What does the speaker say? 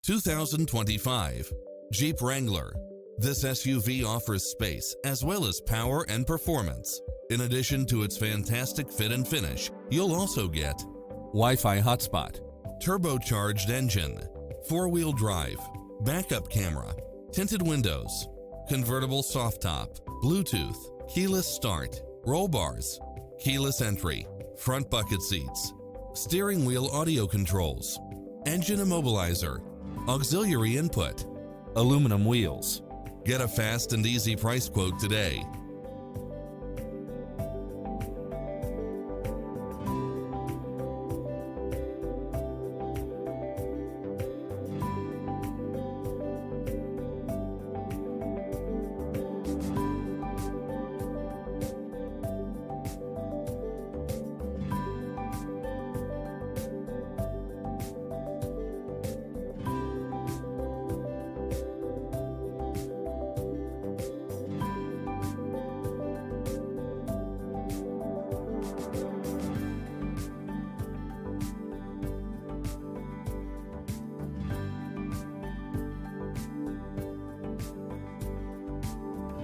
2025 Jeep Wrangler. This SUV offers space as well as power and performance. In addition to its fantastic fit and finish, you'll also get Wi-Fi hotspot, turbocharged engine, four-wheel drive, backup camera, tinted windows, convertible soft top, Bluetooth, keyless start, roll bars, keyless entry, front bucket seats, steering wheel audio controls, engine immobilizer, auxiliary input, aluminum wheels. Get a fast and easy price quote today